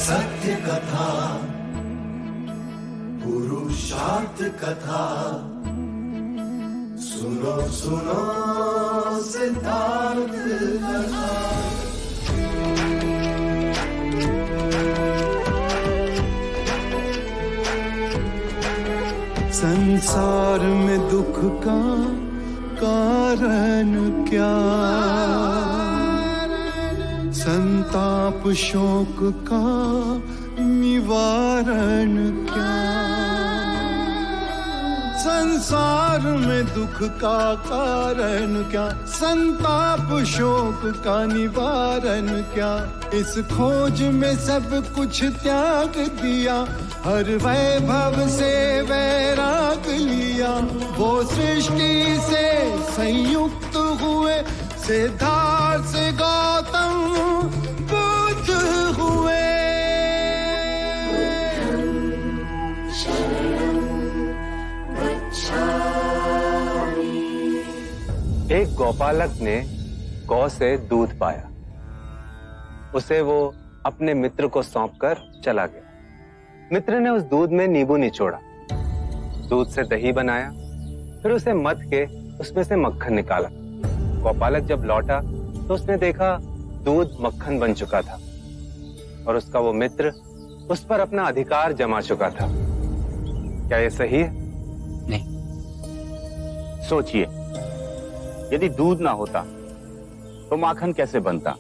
सत्य कथा, पुरुषार्थ कथा, सुनो सुनो सिद्धार्थ कथा। संसार में दुख का कारण क्या, संताप शोक का निवारण क्या। संसार में दुख का कारण क्या, संताप शोक का निवारण क्या। इस खोज में सब कुछ त्याग दिया, हर वैभव से वैराग लिया। वो सृष्टि से संयुक्त हुए, सिद्धार्थ से गौतम बुद्ध हुए। एक गौपालक ने गौ से दूध पाया, उसे वो अपने मित्र को सौंपकर चला गया। मित्र ने उस दूध में नींबू निचोड़ा, दूध से दही बनाया, फिर उसे मथ के उसमें से मक्खन निकाला। गौपालक जब लौटा तो उसने देखा दूध मक्खन बन चुका था और उसका वो मित्र उस पर अपना अधिकार जमा चुका था। क्या ये सही है? नहीं। सोचिए, यदि दूध ना होता तो माखन कैसे बनता?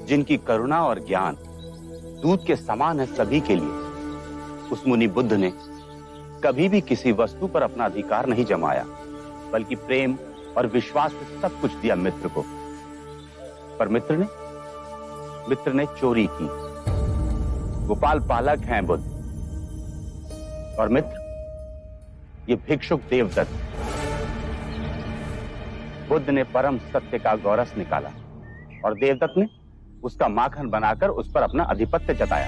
जिनकी करुणा और ज्ञान दूध के समान है सभी के लिए, उस मुनि बुद्ध ने कभी भी किसी वस्तु पर अपना अधिकार नहीं जमाया, बल्कि प्रेम और विश्वास से सब कुछ दिया मित्र को। पर मित्र ने चोरी की। गोपाल पालक हैं बुद्ध, और मित्र ये भिक्षुक देवदत्त। बुद्ध ने परम सत्य का गौरस निकाला और देवदत्त ने उसका माखन बनाकर उस पर अपना आधिपत्य जताया।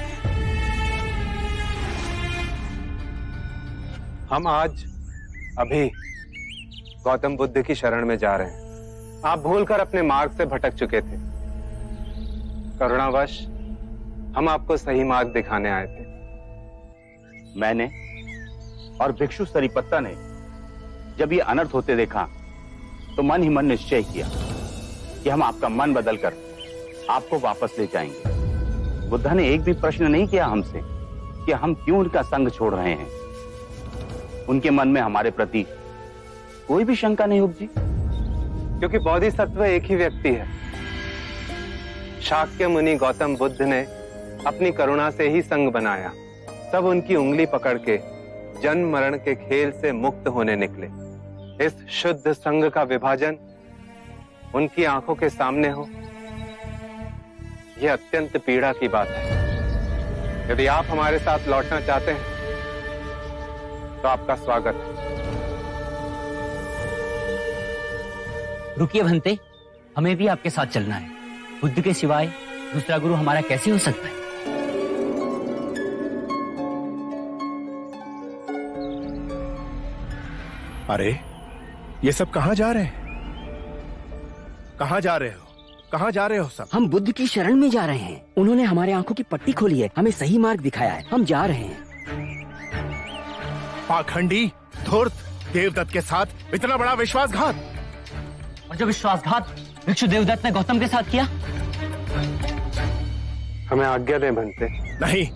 हम आज अभी गौतम बुद्ध की शरण में जा रहे हैं। आप भूलकर अपने मार्ग से भटक चुके थे। करुणावश हम आपको सही मार्ग दिखाने आए थे। मैंने और भिक्षु सरिपत्ता ने जब ये अनर्थ होते देखा तो मन ही मन निश्चय किया कि हम आपका मन बदलकर आपको वापस ले जाएंगे। बुद्ध ने एक भी प्रश्न नहीं किया हमसे कि हम क्यों उनका संग छोड़ रहे हैं। उनके मन में हमारे प्रति कोई भी शंका नहीं उपजी, क्योंकि बोधिसत्व एक ही व्यक्ति है। शाक्य मुनि गौतम बुद्ध ने अपनी करुणा से ही संग बनाया। सब उनकी उंगली पकड़ के जन्म मरण के खेल से मुक्त होने निकले। इस शुद्ध संग का विभाजन उनकी आंखों के सामने हो, यह अत्यंत पीड़ा की बात है। यदि आप हमारे साथ लौटना चाहते हैं तो आपका स्वागत है। रुकिए भंते, हमें भी आपके साथ चलना है। बुद्ध के सिवाय दूसरा गुरु हमारा कैसे हो सकता है? अरे ये सब कहाँ जा रहे हैं? कहाँ जा रहे हो? कहाँ जा रहे हो सब? हम बुद्ध की शरण में जा रहे हैं। उन्होंने हमारे आंखों की पट्टी खोली है, हमें सही मार्ग दिखाया है। हम जा रहे हैं। पाखंडी, धूर्त, देवदत्त के साथ इतना बड़ा विश्वासघात। और जो विश्वासघात भिक्षु देवदत्त ने गौतम के साथ किया। हमें आज्ञा दें भंते। नहीं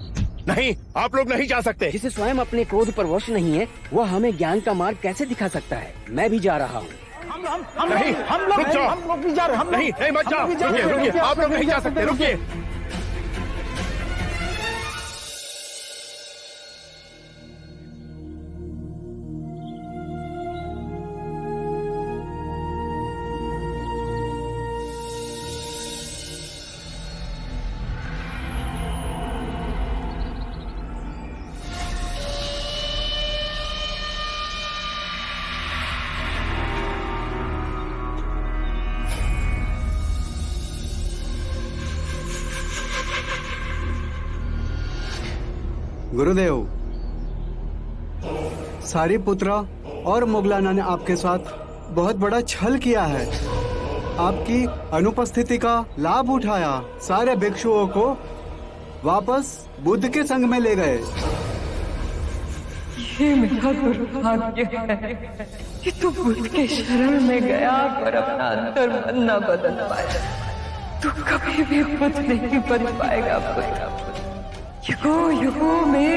नहीं, आप लोग नहीं जा सकते। जिसे स्वयं अपने क्रोध पर वश नहीं है, वह हमें ज्ञान का मार्ग कैसे दिखा सकता है? मैं भी जा रहा हूँ। नहीं, हम लोग भी जा रहे हैं। नहीं, मत जाओ। रुकिए, आप लोग नहीं जा सकते। रुकिए। गुरुदेव, सारिपुत्रा और मोगलाना ने आपके साथ बहुत बड़ा छल किया है। आपकी अनुपस्थिति का लाभ उठाया, सारे भिक्षुओं को वापस बुद्ध के संग में ले गए। ये मेरा दुर्भाग्य है कि तू बुद्ध के शरण में गया और अपना अंतर मन न बदल पाया। तू कभी भी बुद्ध नहीं बन पाएगा। युगों युगों में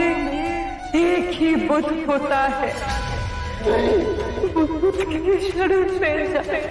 एक ही बुद्ध होता है। बुद्ध के शरण में जाए।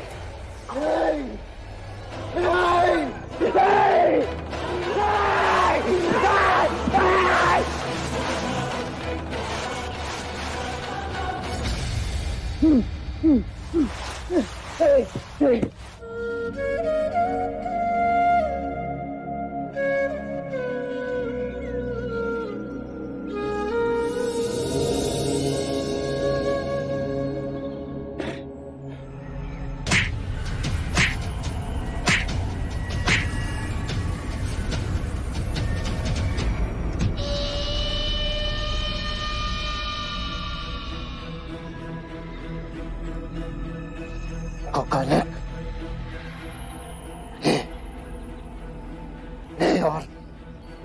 और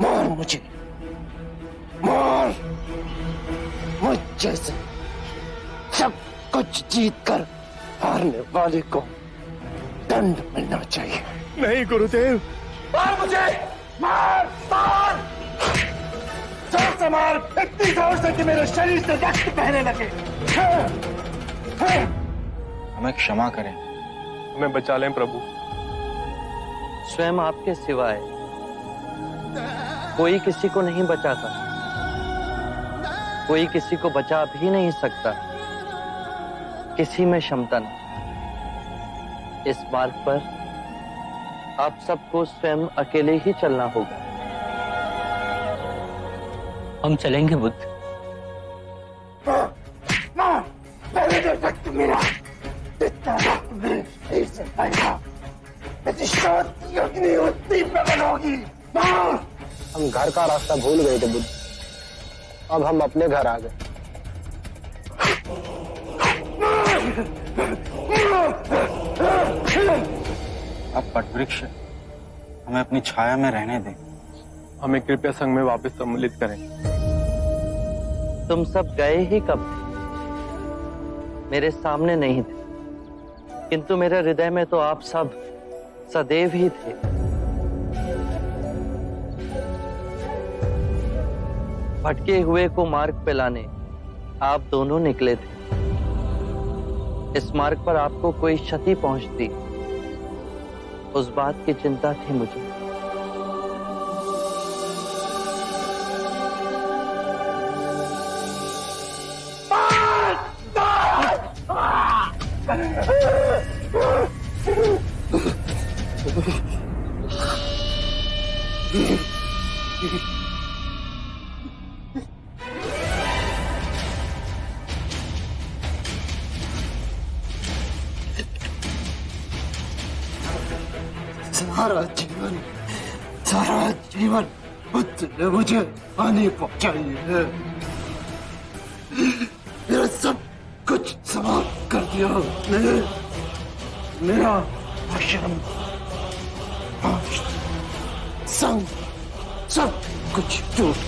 मार मुझे, मार। मुझ जैसे सब कुछ जीत कर हारने वाले को दंड मिलना चाहिए। नहीं गुरुदेव, मार मुझे, मार मार, जोर से मार, इतनी जोर से कि मेरे शरीर से रक्त बहने लगे। हमें क्षमा करें, हमें बचा लें प्रभु। स्वयं आपके सिवाय कोई किसी को नहीं बचाता, कोई किसी को बचा भी नहीं सकता। किसी में क्षमता नहीं। इस मार्ग पर आप सबको स्वयं अकेले ही चलना होगा। हम चलेंगे बुद्ध। पहले जो रक्त मेरा, जितना रक्त मेरे शरीर से बहेगा, मेरी शोध की अग्नि उतनी प्रबल होगी। हम घर का रास्ता भूल गए थे बुद्ध, अब हम अपने घर आ गए। अब वटवृक्ष हमें अपनी छाया में रहने दें, हमें कृपया संग में वापस सम्मिलित करें। तुम सब गए ही कब थे? मेरे सामने नहीं थे, किंतु मेरे हृदय में तो आप सब सदैव ही थे। भटके हुए को मार्ग पे लाने आप दोनों निकले थे। इस मार्ग पर आपको कोई क्षति पहुंचती, उस बात की चिंता थी मुझे। सारा जीवन बुद्ध ने मुझे हानि पहुंचाई है। मेरा सब कुछ समाप्त कर दिया। मेरा आश्रम, संग, सब कुछ टूट।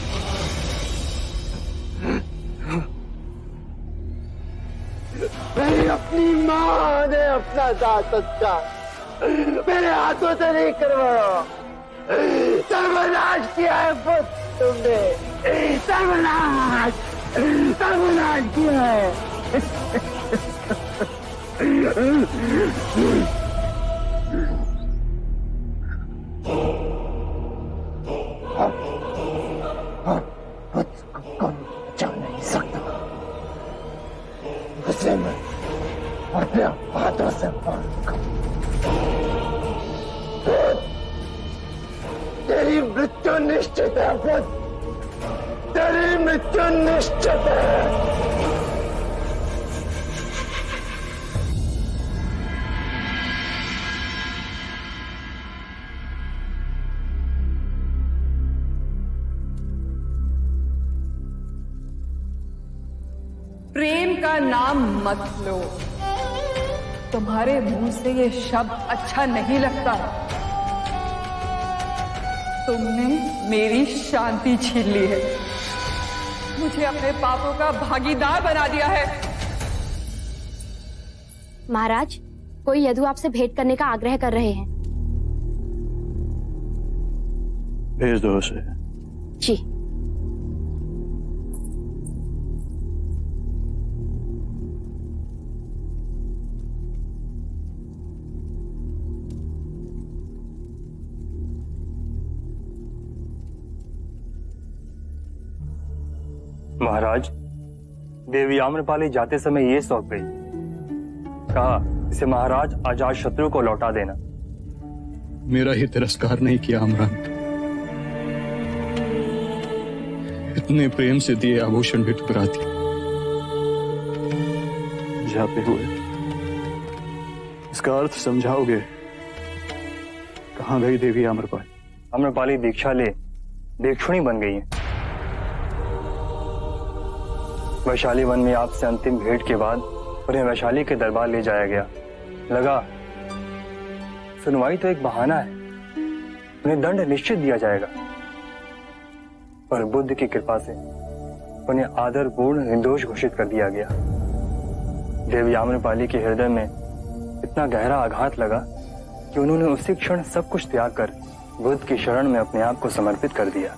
मेरी अपनी माँ ने अपना दांत सच्चा मेरे हाथों से नहीं करवाया। सर्वनाश किया है बुद्ध तुमने, सर्वनाश, सर्वनाश किया है। बुद्ध को कौन बचा नहीं सकता, उसे मैं अपने हाथों से मारूंगा। तेरी मृत्यु निश्चित है बुद्ध, तेरी मृत्यु निश्चित है। प्रेम का नाम मत लो, तुम्हारे मुंह से ये शब्द अच्छा नहीं लगता। तुमने मेरी शांति छीन ली है, मुझे अपने पापों का भागीदार बना दिया है। महाराज, कोई यदु आपसे भेंट करने का आग्रह कर रहे हैं। भेज दो उसे। जी। महाराज, देवी आम्रपाली जाते समय ये सौंप गई, कहा इसे महाराज अजात शत्रु को लौटा देना। मेरा ही तिरस्कार नहीं किया अमरांत, इतने प्रेम से दिए आभूषण भी ठुकरा दिए। जाते हुए इसका अर्थ समझाओगे? कहां गई देवी आम्रपाली? आम्रपाली दीक्षा ले दीक्षुणी बन गई है। वैशाली वन में आपसे अंतिम भेंट के बाद उन्हें वैशाली के दरबार ले जाया गया। लगा सुनवाई तो एक बहाना है, उन्हें दंड निश्चित दिया जाएगा, पर बुद्ध की कृपा से उन्हें आदरपूर्ण निर्दोष घोषित कर दिया गया। देवी आम्रपाली के हृदय में इतना गहरा आघात लगा कि उन्होंने उसी क्षण सब कुछ त्याग कर बुद्ध की शरण में अपने आप को समर्पित कर दिया।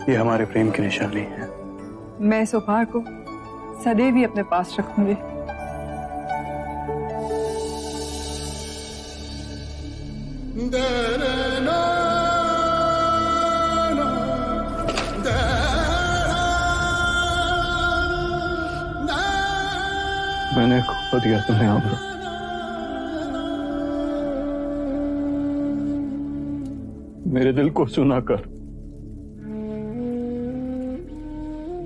ये हमारे प्रेम की निशानी है। मैं इस उपहार को सदैव ही अपने पास रखूंगी। मैंने खो दिया तुम्हें आम्र, मेरे दिल को सुना कर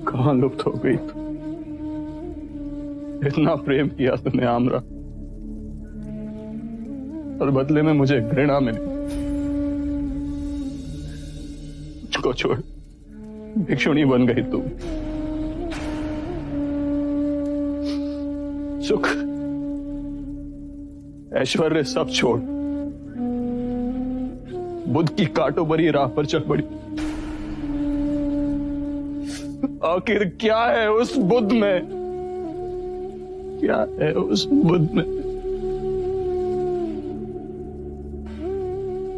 कहां लुप्त हो गई तू? इतना प्रेम किया तुम्हें आम्रा, और बदले में मुझे घृणा मिली। मुझको छोड़ भिक्षुणी बन गई तू। सुख ऐश्वर्य सब छोड़ बुद्ध की कांटों भरी राह पर चल पड़ी। आखिर क्या है उस बुद्ध में, क्या है उस बुद्ध में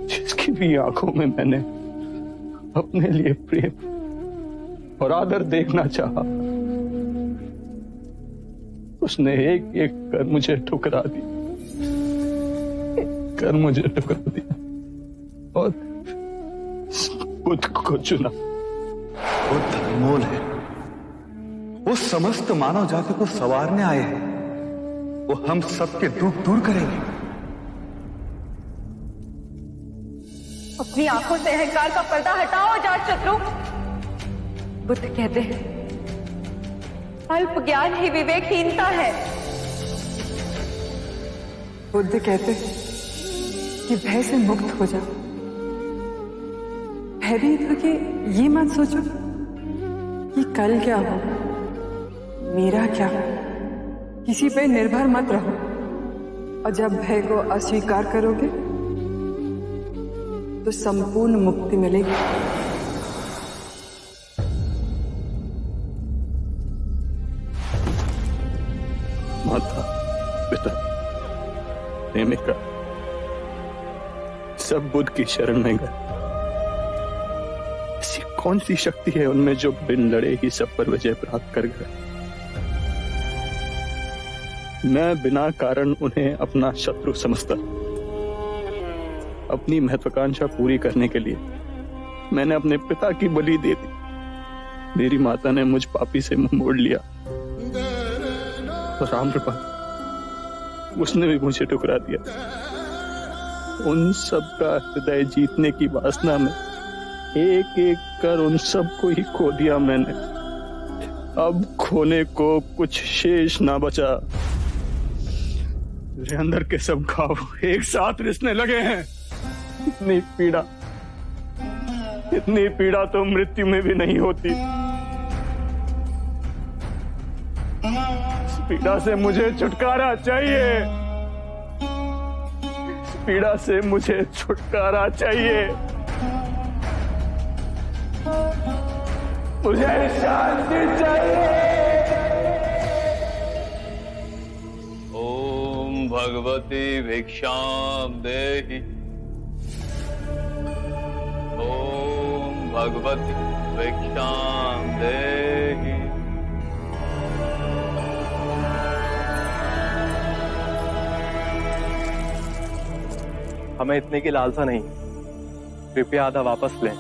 जिसकी भी आंखों में मैंने अपने लिए प्रेम और आदर देखना चाहा, उसने एक एक कर मुझे ठुकरा दिया, और बुद्ध को चुना। बुद्ध अनमोल है, वो समस्त मानव जाति को संवारने आए हैं, वो हम सबके दुख दूर करेंगे। अपनी आंखों से अहंकार का पर्दा हटाओ अजातशत्रु। बुद्ध कहते हैं अल्प ज्ञान ही विवेकहीनता है। बुद्ध कहते हैं कि भय से मुक्त हो जाओ। भयभीत होके ये मत सोचो कि कल क्या हो, मेरा क्या हो, किसी पे निर्भर मत रहो। और जब भय को अस्वीकार करोगे तो संपूर्ण मुक्ति मिलेगी। माता, पिता, प्रेमिका सब बुद्ध की शरण में गए। ऐसी कौन सी शक्ति है उनमें जो बिन लड़े ही सब पर विजय प्राप्त कर गए? मैं बिना कारण उन्हें अपना शत्रु समझता। अपनी महत्वाकांक्षा पूरी करने के लिए मैंने अपने पिता की बलि दे दी। मेरी माता ने मुझ पापी से मुंह मोड़ लिया, और आम्रपाली उसने भी मुझे ठुकरा दिया। उन सब का हृदय जीतने की वासना में एक एक कर उन सबको ही खो दिया मैंने। अब खोने को कुछ शेष ना बचा। मेरे अंदर के सब घाव एक साथ रिसने लगे हैं। इतनी पीड़ा तो मृत्यु में भी नहीं होती। इस पीड़ा से मुझे छुटकारा चाहिए। इस पीड़ा से मुझे छुटकारा चाहिए। मुझे शांति चाहिए। ओम भगवती भिक्षाम देहि। ओम भगवती भिक्षाम देहि। हमें इतने की लालसा नहीं, कृपया आधा वापस लें।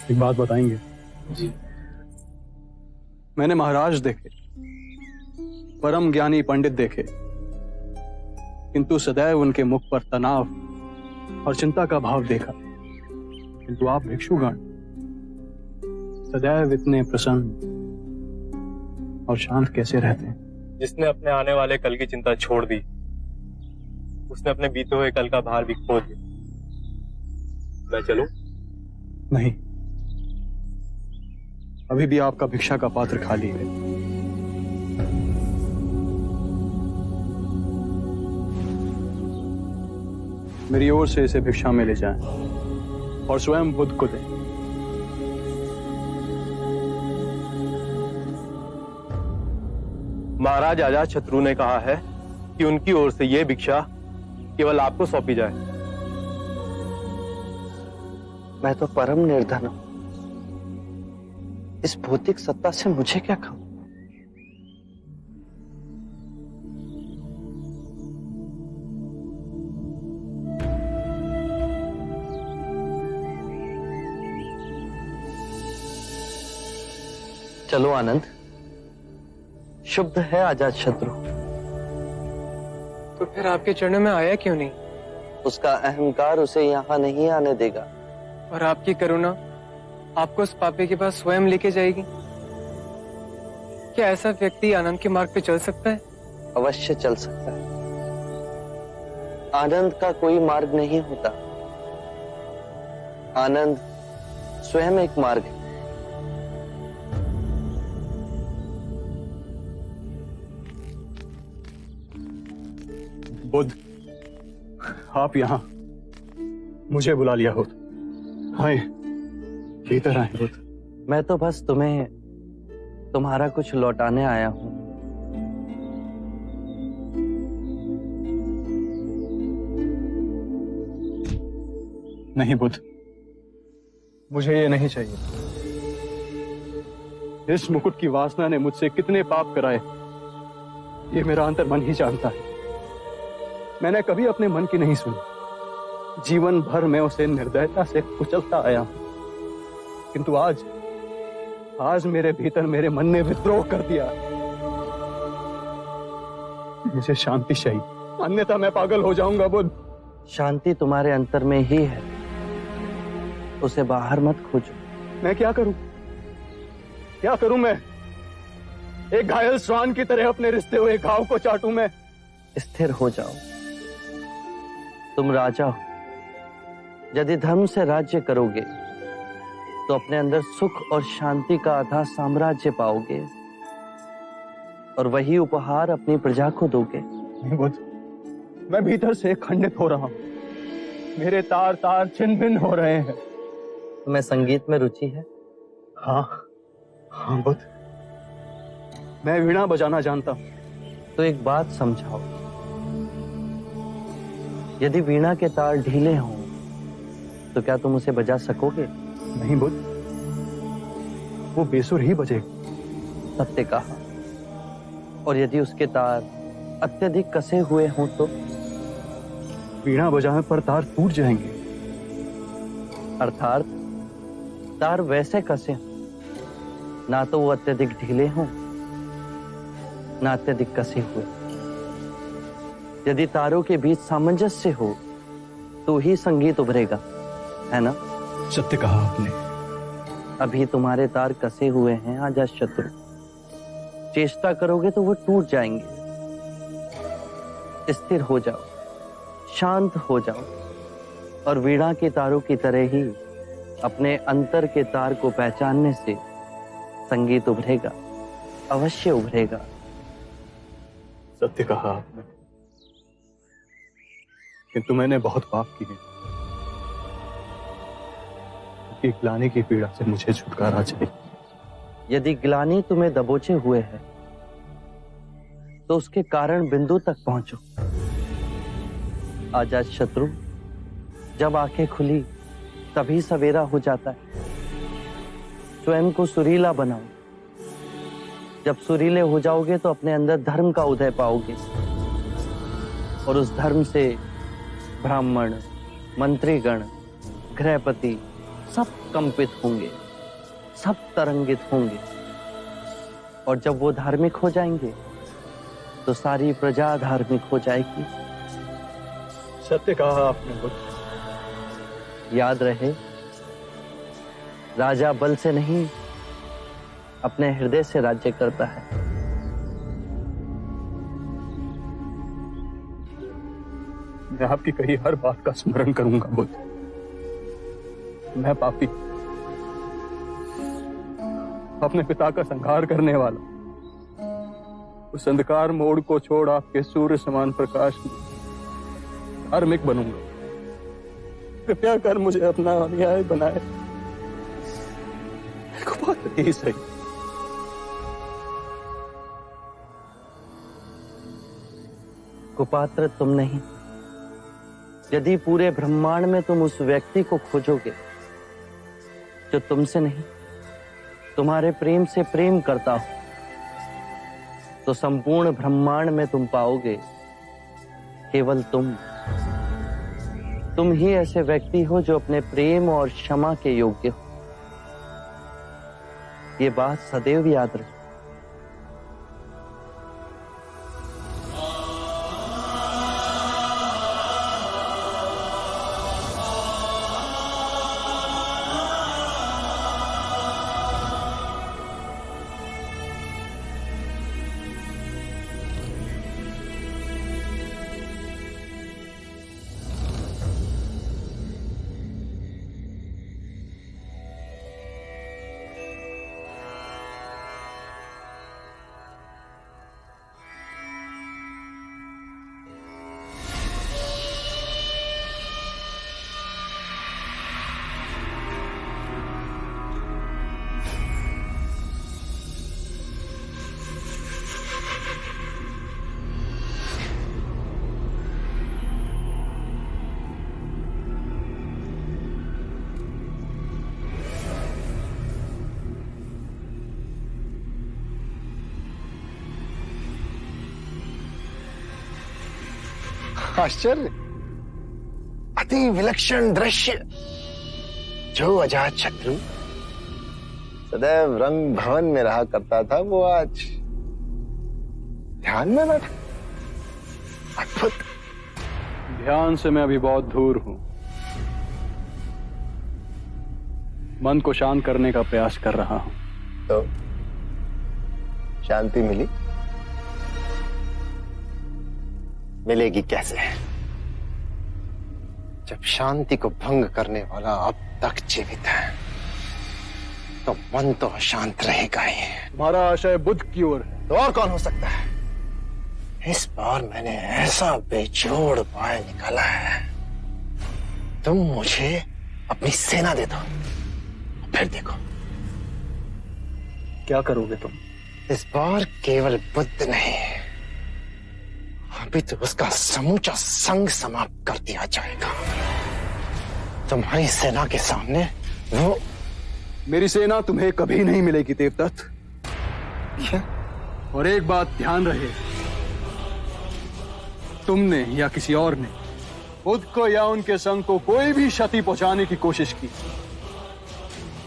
एक बात बताएंगे जी? मैंने महाराज देखे, परम ज्ञानी पंडित देखे, किंतु सदैव उनके मुख पर तनाव और चिंता का भाव देखा। किंतु आप भिक्षुगण सदैव इतने प्रसन्न और शांत कैसे रहते हैं? जिसने अपने आने वाले कल की चिंता छोड़ दी, उसने अपने बीते हुए कल का भार भी खो दिया। मैं चलूं? नहीं, अभी भी आपका भिक्षा का पात्र खाली है। मेरी ओर से इसे भिक्षा में ले जाएं और स्वयं बुद्ध को दें। महाराज अजातशत्रु ने कहा है कि उनकी ओर से यह भिक्षा केवल आपको सौंपी जाए। मैं तो परम निर्धन हूं। इस भौतिक सत्ता से मुझे क्या काम? चलो आनंद, शुद्ध है अजातशत्रु। तो फिर आपके चरणों में आया क्यों नहीं? उसका अहंकार उसे यहाँ नहीं आने देगा। और आपकी करुणा आपको उस पापी के पास स्वयं लेके जाएगी। क्या ऐसा व्यक्ति आनंद के मार्ग पे चल सकता है? अवश्य चल सकता है। आनंद का कोई मार्ग नहीं होता। आनंद स्वयं एक मार्ग है। बुद्ध, आप यहां मुझे बुला लिया हो। आए, भीतर आए बुद्ध। मैं तो बस तुम्हें तुम्हारा कुछ लौटाने आया हूं। नहीं बुद्ध, मुझे ये नहीं चाहिए। इस मुकुट की वासना ने मुझसे कितने पाप कराए, ये मेरा अंतर्मन ही जानता है। मैंने कभी अपने मन की नहीं सुनी। जीवन भर मैं उसे निर्दयता से कुचलता आया हूं, किंतु आज मेरे भीतर मेरे मन ने विद्रोह कर दिया। मुझे शांति चाहिए, अन्यथा मैं पागल हो जाऊंगा बुद्ध। शांति तुम्हारे अंतर में ही है, उसे बाहर मत खोजो। मैं क्या करूं? क्या करूं मैं? एक घायल श्वान की तरह अपने रिश्ते हुए घाव को चाटूं मैं? स्थिर हो जाओ। तुम राजा हो। यदि धर्म से राज्य करोगे तो अपने अंदर सुख और शांति का अथाह साम्राज्य पाओगे और वही उपहार अपनी प्रजा को दोगे। नहीं बुद्ध, मैं भीतर से खंडित हो रहा हूं। मेरे तार तार छिन्न भिन्न हो रहे हैं। तुम्हें संगीत में रुचि है? हाँ बुद्ध, मैं वीणा बजाना जानता हूं। तो एक बात समझाओ, यदि वीणा के तार ढीले हों तो क्या तुम उसे बजा सकोगे? नहीं बुद्ध, वो बेसुर ही बजेगी। सत्य कहा। और यदि उसके तार अत्यधिक कसे हुए हों तो? वीणा बजाने पर तार टूट जाएंगे। अर्थात तार वैसे कसे हों, ना तो वो अत्यधिक ढीले हों, ना अत्यधिक कसे हुए। यदि तारों के बीच सामंजस्य हो तो ही संगीत उभरेगा, है ना? सत्य कहा आपने। अभी तुम्हारे तार कसे हुए हैं अजातशत्रु। चेष्टा करोगे तो वो टूट जाएंगे। स्थिर हो जाओ, शांत हो जाओ और वीणा के तारों की तरह ही अपने अंतर के तार को पहचानने से संगीत उभरेगा, अवश्य उभरेगा। सत्य कहा आपने, किंतु मैंने बहुत पाप किए कि ग्लानि की पीड़ा से मुझे छुटकारा चाहिए। यदि ग्लानि तुम्हें दबोचे हुए है तो उसके कारण बिंदु तक पहुंचो। अजातशत्रु, जब आंखें खुली तभी सवेरा हो जाता है। स्वयं को सुरीला बनाओ। जब सुरीले हो जाओगे तो अपने अंदर धर्म का उदय पाओगे और उस धर्म से ब्राह्मण, मंत्रीगण, गृहपति सब कंपित होंगे, सब तरंगित होंगे। और जब वो धार्मिक हो जाएंगे तो सारी प्रजा धार्मिक हो जाएगी। सत्य कहा आपने बुद्ध। याद रहे, राजा बल से नहीं अपने हृदय से राज्य करता है। मैं आपकी कही हर बात का स्मरण करूंगा बुद्ध। मैं पापी, अपने पिता का संहार करने वाला, उस अंधकार मोड़ को छोड़ आपके सूर्य समान प्रकाश में धार्मिक बनूंगा। कृपया कर मुझे अपना अनुयायी बनाए। कुपात्र ही सही। कुपात्र तुम नहीं। यदि पूरे ब्रह्मांड में तुम उस व्यक्ति को खोजोगे जो तुमसे नहीं तुम्हारे प्रेम से प्रेम करता हो, तो संपूर्ण ब्रह्मांड में तुम पाओगे केवल तुम ही ऐसे व्यक्ति हो जो अपने प्रेम और क्षमा के योग्य हो। ये बात सदैव याद रखो। आश्चर्य, अति विलक्षण दृश्य। जो अजातशत्रु सदैव रंग भवन में रहा करता था, वो आज ध्यान में बैठा। अद्भुत। ध्यान से मैं अभी बहुत दूर हूं। मन को शांत करने का प्रयास कर रहा हूं। तो शांति मिली? मिलेगी कैसे, जब शांति को भंग करने वाला अब तक जीवित है? तो मन तो अशांत रहेगा ही। हमारा आशय बुद्ध की ओर है। तो और कौन हो सकता है? इस बार मैंने ऐसा बेजोड़ उपाय निकाला है। तुम मुझे अपनी सेना दे दो, फिर देखो क्या करोगे तुम। इस बार केवल बुद्ध नहीं, अभी तो उसका समूचा संग समाप्त कर दिया जाएगा। तुम्हारी सेना के सामने वो। मेरी सेना तुम्हें कभी नहीं मिलेगी देवदत्त। क्या? और एक बात ध्यान रहे, तुमने या किसी और ने बुद्ध को या उनके संग को कोई भी क्षति पहुंचाने की कोशिश की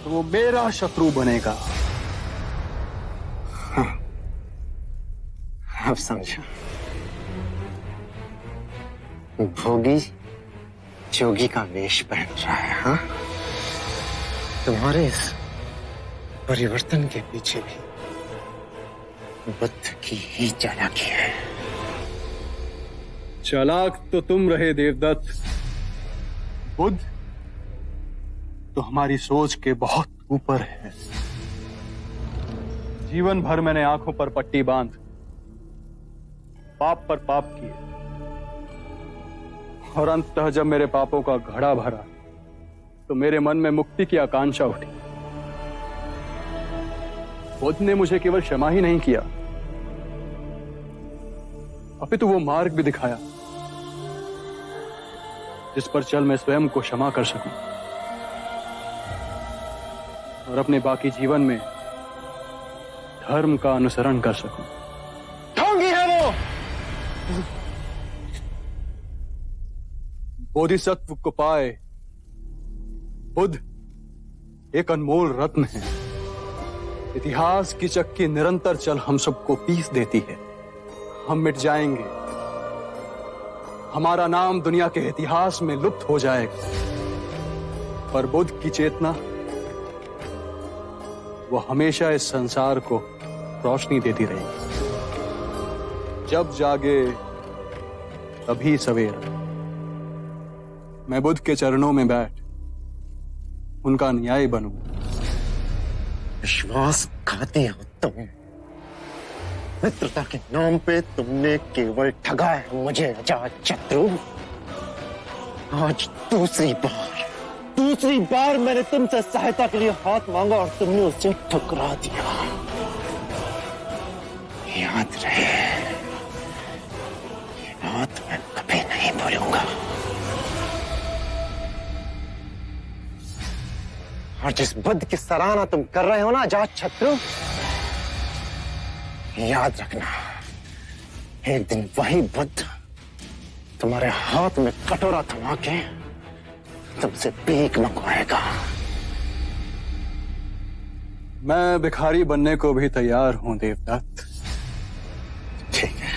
तो वो मेरा शत्रु बनेगा। हाँ, अब समझा। भोगी जोगी का वेश पहन रहा है। हाँ, तुम्हारे इस परिवर्तन के पीछे भी बुद्ध की ही चालाकी है। चालाक तो तुम रहे देवदत्त, बुद्ध तो हमारी सोच के बहुत ऊपर है। जीवन भर मैंने आंखों पर पट्टी बांध पाप पर पाप किए और अंततः जब मेरे पापों का घड़ा भरा तो मेरे मन में मुक्ति की आकांक्षा उठी। बुद्ध ने मुझे केवल क्षमा ही नहीं किया अपितु वो मार्ग भी दिखाया जिस पर चल मैं स्वयं को क्षमा कर सकूं और अपने बाकी जीवन में धर्म का अनुसरण कर सकूं। ढोंगी है वो। बोधिसत्व को पाए बुद्ध एक अनमोल रत्न है। इतिहास की चक्की निरंतर चल हम सबको पीस देती है। हम मिट जाएंगे, हमारा नाम दुनिया के इतिहास में लुप्त हो जाएगा, पर बुद्ध की चेतना वो हमेशा इस संसार को रोशनी देती रहेगी। जब जागे तभी सवेरा। मैं बुद्ध के चरणों में बैठ उनका न्याय बनूं। विश्वासघाती हो तुम। मित्रता के नाम पे तुमने केवल ठगा है मुझे अजात शत्रु। आज दूसरी बार मैंने तुमसे सहायता के लिए हाथ मांगा और तुमने उसे ठुकरा दिया। याद रहे, ये बात मैं कभी नहीं भूलूंगा। और जिस बुद्ध की सराहना तुम कर रहे हो ना अजात शत्रु, याद रखना एक दिन वही बुद्ध तुम्हारे हाथ में कटोरा थमा के तुमसे भीख मंगवाएगा। मैं भिखारी बनने को भी तैयार हूं देवदत्त। ठीक है,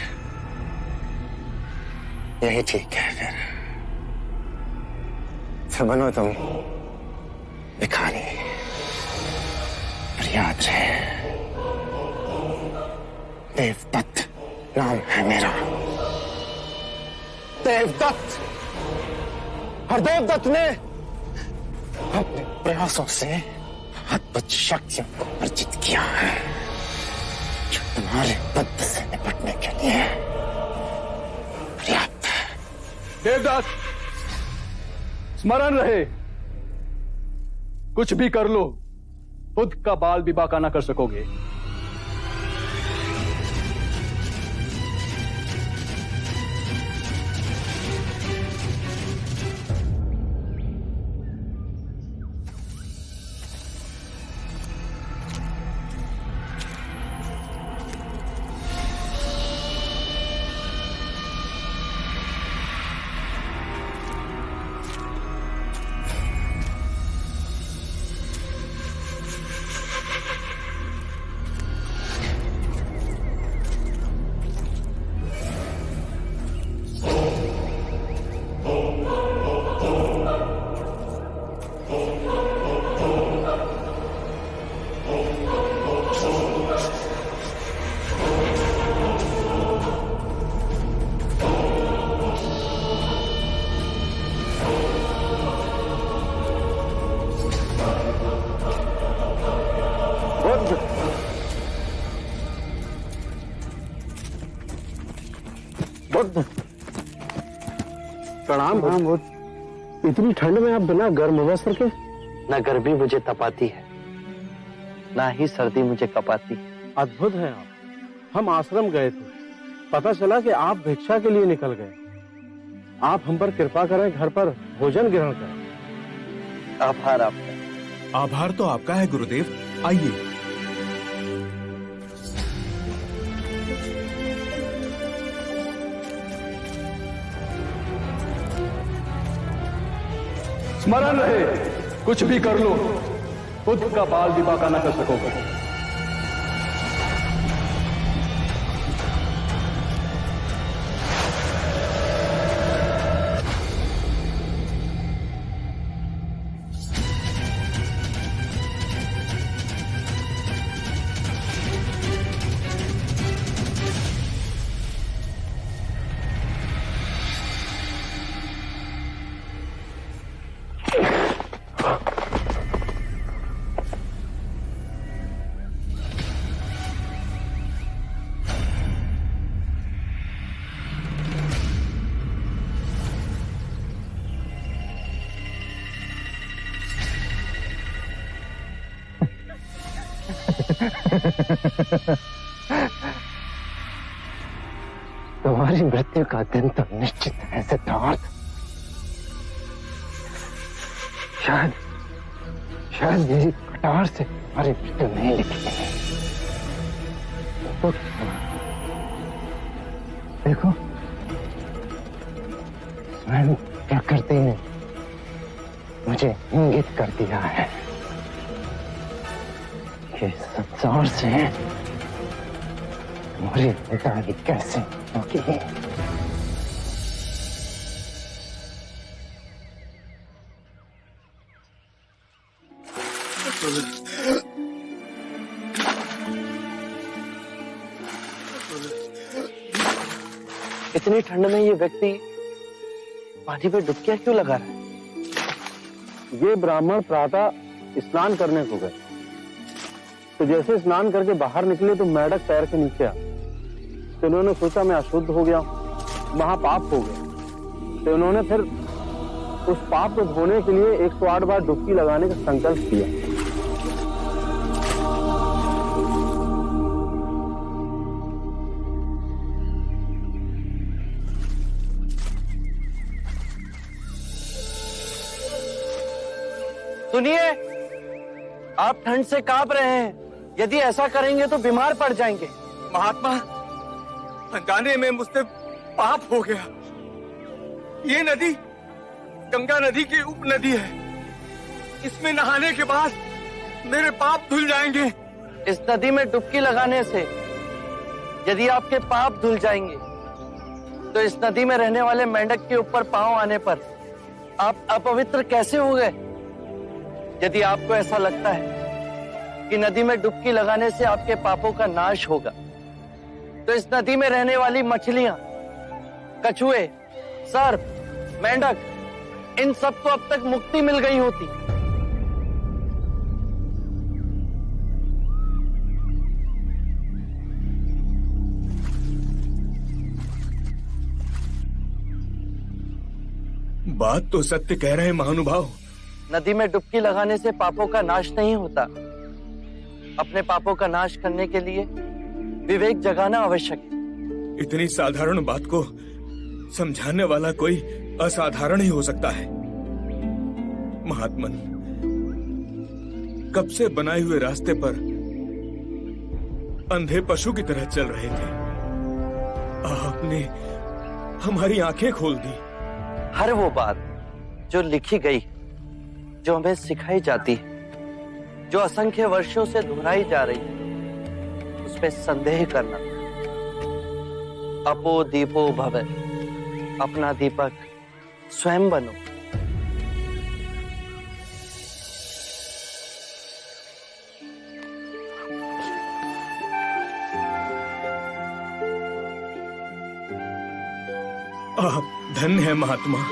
यही ठीक है फिर। तो बनो तुम भिखारी। पर याद रहे, देवदत्त नाम है मेरा। देवदत्त। और देवदत्त ने अपने प्रयासों से अद्भुत शक्तियों को अर्जित किया है जो तुम्हारे बुद्ध से निपटने के लिए पर्याप्त है। देवदत्त, स्मरण रहे, कुछ भी कर लो, बुद्ध का बाल भी बांका ना कर सकोगे। प्रणाम बुद्ध। इतनी ठंड में आप बिना गर्म वस्त्र के? न गर्मी मुझे तपाती है, ना ही सर्दी मुझे कपाती। अद्भुत है आप। हम आश्रम गए थे, पता चला कि आप भिक्षा के लिए निकल गए। आप हम पर कृपा करें, घर पर भोजन ग्रहण करें। आभार आपका। आभार तो आपका है गुरुदेव। आइए। स्मरण रहे, कुछ भी कर लो, खुद का बाल भी बांका न कर सकोगे। तुम्हारी मृत्यु का दिन तो निश्चित है सिद्धार्थ। शायद मेरी कटार से तुम्हारी मृत्यु नहीं लिखी है। तो देखो स्वयं प्रकृति ने मुझे इंगित कर दिया है कि संसार से तुम्हारी विदाई कैसे होगी। इतनी ठंड में ये व्यक्ति पानी पे डुबकियां क्यों लगा रहा है? ये ब्राह्मण प्रातः स्नान करने को गए, तो जैसे स्नान करके बाहर निकले तो मेंढक पैर के नीचे आ, तो उन्होंने सोचा मैं अशुद्ध हो गया, वहां पाप हो गया। तो उन्होंने फिर उस पाप को धोने के लिए 108 बार डुबकी लगाने का संकल्प किया। सुनिए, आप ठंड से कांप रहे हैं। यदि ऐसा करेंगे तो बीमार पड़ जाएंगे। महात्मा, अनजाने में मुझसे पाप हो गया। ये नदी गंगा नदी की उप नदी है। इसमें नहाने के बाद मेरे पाप धुल जाएंगे। इस नदी में डुबकी लगाने से यदि आपके पाप धुल जाएंगे, तो इस नदी में रहने वाले मेंढक के ऊपर पांव आने पर आप अपवित्र कैसे हो गए? यदि आपको ऐसा लगता है कि नदी में डुबकी लगाने से आपके पापों का नाश होगा, तो इस नदी में रहने वाली मछलियां, कछुए, सर्प, मेंढक, इन सबको अब तक मुक्ति मिल गई होती। बात तो सत्य कह रहे हैं महानुभाव। नदी में डुबकी लगाने से पापों का नाश नहीं होता। अपने पापों का नाश करने के लिए विवेक जगाना आवश्यक है। इतनी साधारण बात को समझाने वाला कोई असाधारण ही हो सकता है। महात्मन, कब से बनाए हुए रास्ते पर अंधे पशु की तरह चल रहे थे। आपने हमारी आंखें खोल दी। हर वो बात जो लिखी गई, जो हमें सिखाई जाती है, जो असंख्य वर्षों से दोहराई जा रही है, उसमें संदेह करना। अपो दीपो भव, अपना दीपक स्वयं बनो। आप धन्य है महात्मा।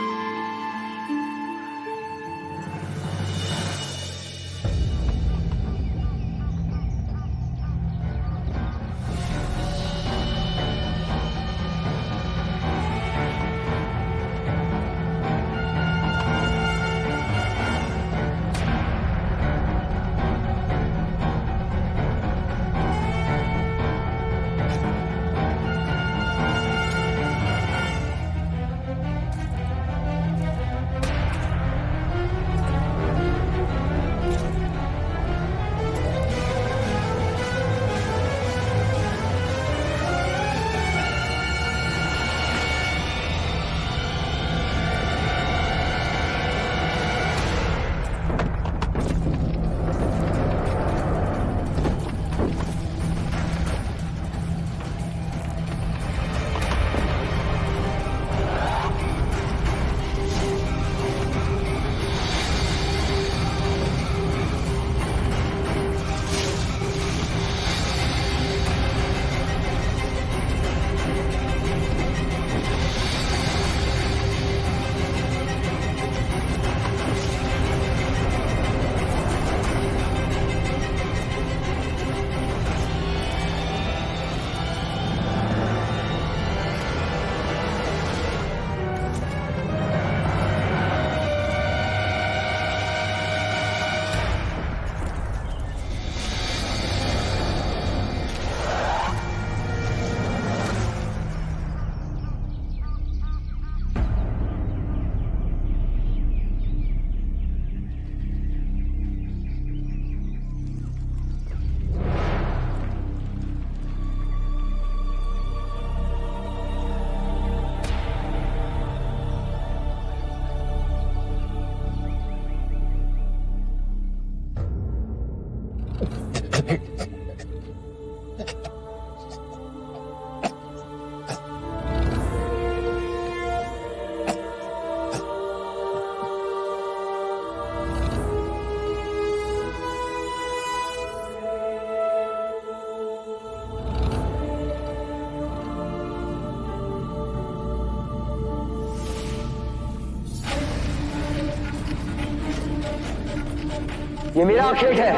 ये मेरा खेत है।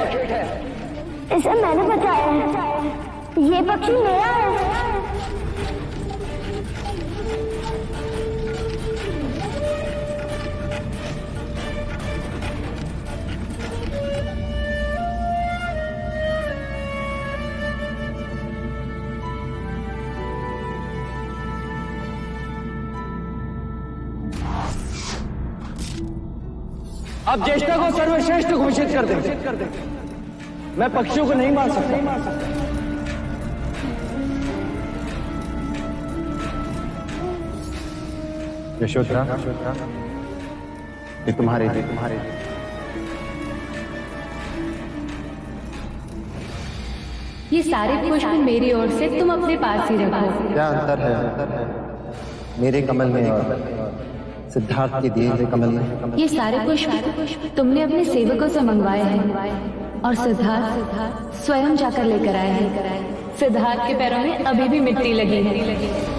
इसे मैंने बचाया है। ये पक्षी मेरा है। आप ज्येष्ठा को सर्वश्रेष्ठ घोषित कर दें। मैं पक्षियों को नहीं मार सकता। यशोधरा, ये तुम्हारे ये सारे पुष्प मेरी ओर से तुम अपने पास ही रखो। क्या अंतर है मेरे कमल में और सिद्धार्थ के दिए हुए कमल में? ये सारे पुष्प तुमने अपने सेवकों से मंगवाए हैं और सिद्धार्थ स्वयं जाकर लेकर आए हैं। सिद्धार्थ के पैरों में अभी भी मिट्टी लगी है।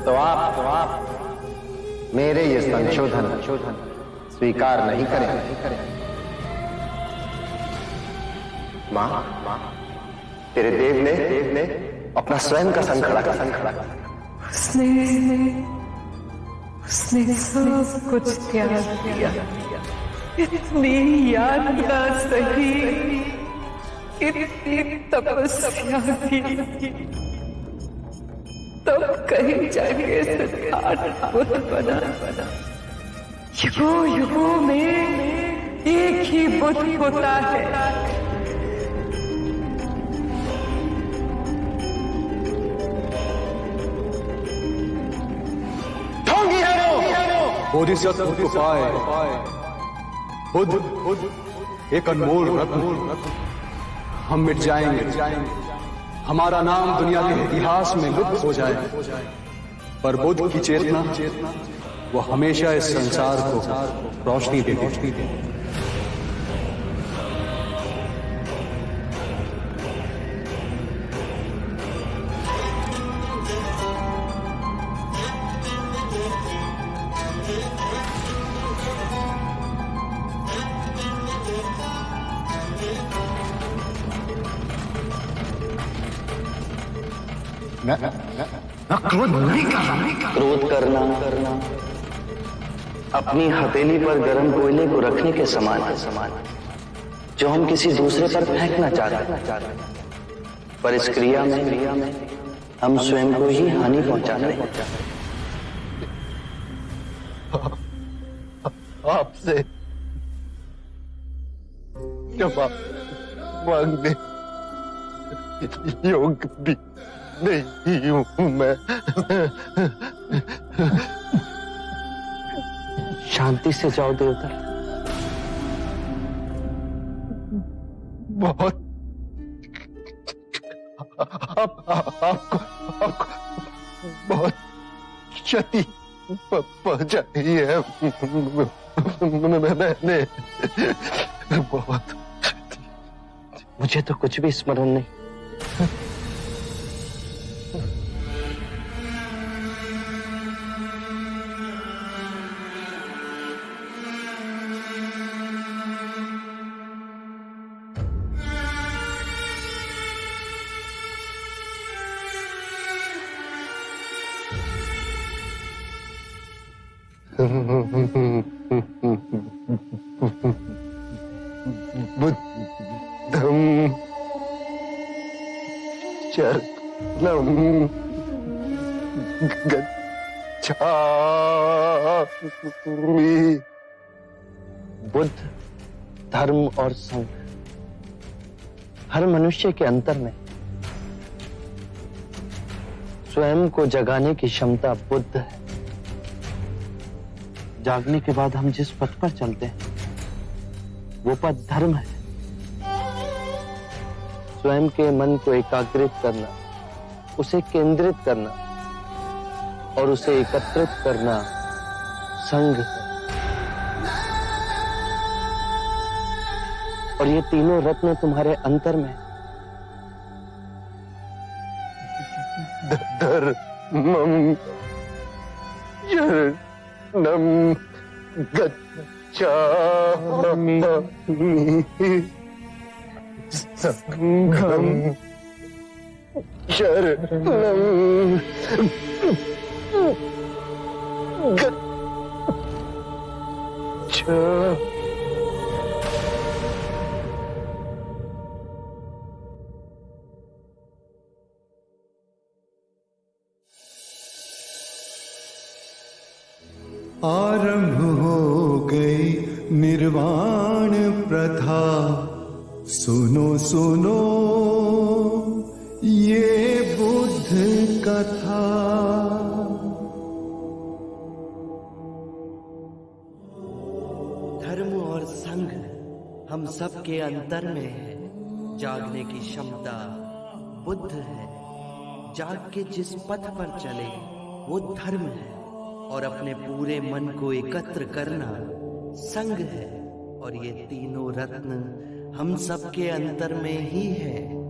तो आप मेरे ये संशोधन स्वीकार नहीं करें? मां, तेरे देव ने अपना स्वयं का संग खड़ा कर। उसने सब कुछ त्याग दिया। इतनी यातना सही, इतनी तपस्या की, तब कहीं जाके सिद्धार्थ बुद्ध बना। युगों में एक ही बुद्ध होता है। बोधिसत्व को पाए बुद्ध एक अनमोल रत्न। हम मिट जाएंगे, हमारा नाम दुनिया के इतिहास में लुप्त हो जाए, पर बुद्ध की चेतना वो हमेशा इस संसार को रोशनी देती। क्रोध नहीं करना। क्रोध करना अपनी हथेली पर गर्म कोयले को रखने के समान है, जो हम किसी दूसरे पर फेंकना चाहते हैं, पर इस क्रिया में हम स्वयं को ही हानि पहुंचा रहे हैं। आपसे क्षमा मांगने योग्य भी नहीं हूं मैं। शांति से जाओ देवता। बहुत आपको बहुत क्षति पहुंचाई है मैंने, बहुत। मुझे तो कुछ भी स्मरण नहीं। बुद्धं शरणं गच्छामि। बुद्ध, धर्म और संघ हर मनुष्य के अंतर में स्वयं को जगाने की क्षमता बुद्ध है। जागने के बाद हम जिस पथ पर चलते हैं वो पथ धर्म है। स्वयं के मन को एकाग्रित करना, उसे केंद्रित करना, और उसे एकत्रित करना संघ है। और ये तीनों रत्न तुम्हारे अंतर में धर्मं शरणं गच्छामि संघं शरणं गच्छामि। आरंभ हो गई निर्वाण प्रथा, सुनो सुनो ये बुद्ध कथा। धर्म और संघ हम सब के अंतर में है। जागने की क्षमता बुद्ध है। जाग के जिस पथ पर चले वो धर्म है। और अपने पूरे मन को एकत्र करना संघ है। और ये तीनों रत्न हम सब के अंतर में ही है।